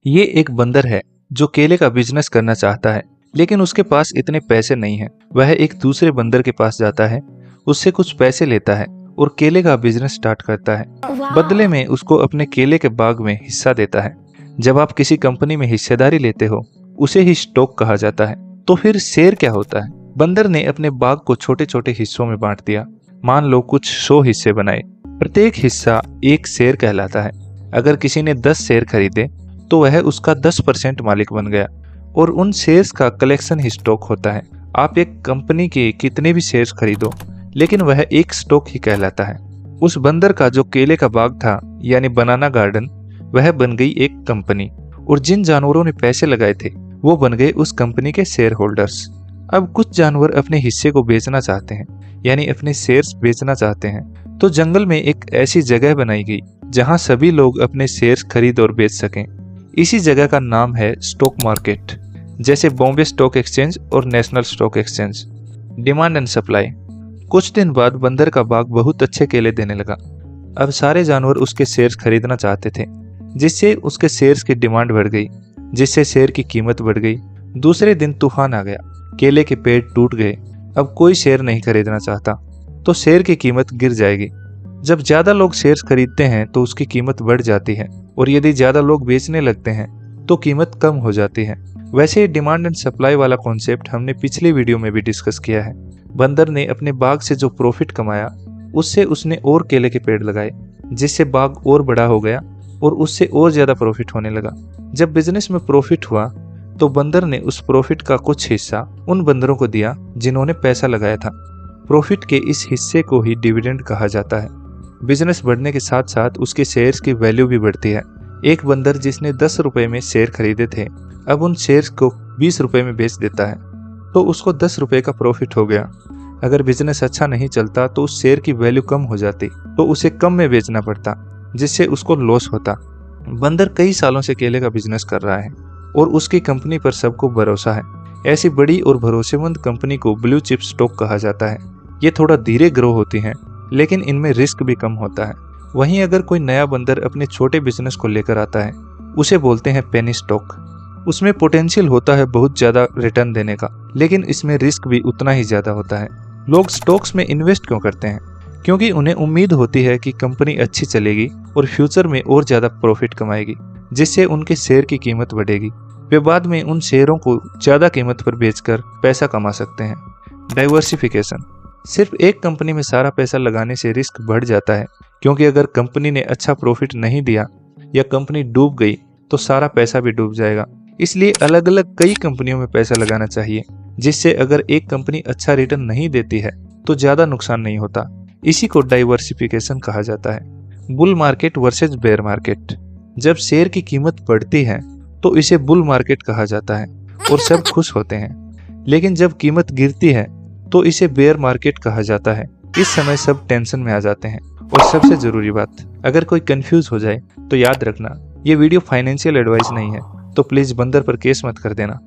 ये एक बंदर है जो केले का बिजनेस करना चाहता है, लेकिन उसके पास इतने पैसे नहीं हैं। वह एक दूसरे बंदर के पास जाता है, उससे कुछ पैसे लेता है और केले का बिजनेस स्टार्ट करता है। बदले में उसको अपने केले के बाग में हिस्सा देता है। जब आप किसी कंपनी में हिस्सेदारी लेते हो, उसे ही स्टॉक कहा जाता है। तो फिर शेयर क्या होता है? बंदर ने अपने बाग को छोटे छोटे हिस्सों में बांट दिया। मान लो कुछ 100 हिस्से बनाए, प्रत्येक हिस्सा एक शेयर कहलाता है। अगर किसी ने 10 शेयर खरीदे तो वह उसका 10% मालिक बन गया और उन शेयर्स का कलेक्शन ही स्टॉक होता है। आप एक कंपनी के कितने भी शेयर्स खरीदो, लेकिन वह एक स्टॉक ही कहलाता है। उस बंदर का जो केले का बाग था, यानी बनाना गार्डन, वह बन गई एक कंपनी और जिन जानवरों ने पैसे लगाए थे वो बन गए उस कंपनी के शेयर होल्डर्स। अब कुछ जानवर अपने हिस्से को बेचना चाहते हैं, यानी अपने शेयर्स बेचना चाहते हैं, तो जंगल में एक ऐसी जगह बनाई गई जहां सभी लोग अपने शेयर्स खरीद और बेच सकें। इसी जगह का नाम है स्टॉक मार्केट, जैसे बॉम्बे स्टॉक एक्सचेंज और national stock exchange. Demand and supply. कुछ दिन बाद बंदर का बाग बहुत अच्छे केले देने लगा। अब सारे जानवर उसके शेयर्स खरीदना चाहते थे, जिससे उसके शेयर्स की डिमांड बढ़ गई, जिससे शेयर की कीमत बढ़ गई। दूसरे दिन तूफान आ गया, केले के पेड़ टूट गए। अब कोई शेयर नहीं खरीदना चाहता, तो शेयर की कीमत गिर जाएगी। जब ज्यादा लोग शेयर्स खरीदते हैं तो उसकी कीमत बढ़ जाती है, और यदि ज्यादा लोग बेचने लगते हैं तो कीमत कम हो जाती है। वैसे डिमांड एंड सप्लाई वाला कॉन्सेप्ट हमने पिछली वीडियो में भी डिस्कस किया है। बंदर ने अपने बाग से जो प्रॉफिट कमाया, उससे उसने और केले के पेड़ लगाए, जिससे बाग और बड़ा हो गया और उससे और ज्यादा प्रॉफिट होने लगा। जब बिजनेस में प्रॉफिट हुआ तो बंदर ने उस प्रॉफिट का कुछ हिस्सा उन बंदरों को दिया जिन्होंने पैसा लगाया था। प्रॉफिट के इस हिस्से को ही डिविडेंड कहा जाता है। बिजनेस बढ़ने के साथ साथ उसके शेयर्स की वैल्यू भी बढ़ती है। एक बंदर जिसने 10 रुपए में शेयर खरीदे थे, अब उन शेयर्स को 20 रुपए में बेच देता है, तो उसको 10 रुपए का प्रॉफिट हो गया। अगर बिजनेस अच्छा नहीं चलता तो उस शेयर की वैल्यू कम हो जाती, तो उसे कम में बेचना पड़ता, जिससे उसको लॉस होता। बंदर कई सालों से केले का बिजनेस कर रहा है और उसकी कंपनी पर सबको भरोसा है। ऐसी बड़ी और भरोसेमंद कंपनी को ब्लू चिप स्टॉक कहा जाता है। ये थोड़ा धीरे ग्रो होती हैं, लेकिन इनमें रिस्क भी कम होता है। वहीं अगर कोई नया बंदर अपने छोटे बिजनेस को लेकर आता है, उसे बोलते हैं पेनी स्टॉक। उसमें पोटेंशियल होता है बहुत ज्यादा रिटर्न देने का, लेकिन इसमें रिस्क भी उतना ही ज्यादा होता है। लोग स्टॉक्स में इन्वेस्ट क्यों करते हैं? क्योंकि उन्हें उम्मीद होती है कि कंपनी अच्छी चलेगी और फ्यूचर में और ज्यादा प्रॉफिट कमाएगी, जिससे उनके शेयर की कीमत बढ़ेगी। वे बाद में उन शेयरों को ज्यादा कीमत पर बेचकर पैसा कमा सकते हैं। डाइवर्सिफिकेशन। सिर्फ एक कंपनी में सारा पैसा लगाने से रिस्क बढ़ जाता है, क्योंकि अगर कंपनी ने अच्छा प्रॉफिट नहीं दिया या कंपनी डूब गई तो सारा पैसा भी डूब जाएगा। इसलिए अलग अलग कई कंपनियों में पैसा लगाना चाहिए, जिससे अगर एक कंपनी अच्छा रिटर्न नहीं देती है तो ज्यादा नुकसान नहीं होता। इसी को डाइवर्सिफिकेशन कहा जाता है। Bull market versus bear market. जब शेयर की कीमत बढ़ती है तो इसे बुल मार्केट कहा जाता है और सब खुश होते हैं, लेकिन जब कीमत गिरती है तो इसे बेयर मार्केट कहा जाता है। इस समय सब टेंशन में आ जाते हैं। और सबसे जरूरी बात, अगर कोई कंफ्यूज हो जाए तो याद रखना, ये वीडियो फाइनेंशियल एडवाइस नहीं है, तो प्लीज बंदर पर केस मत कर देना।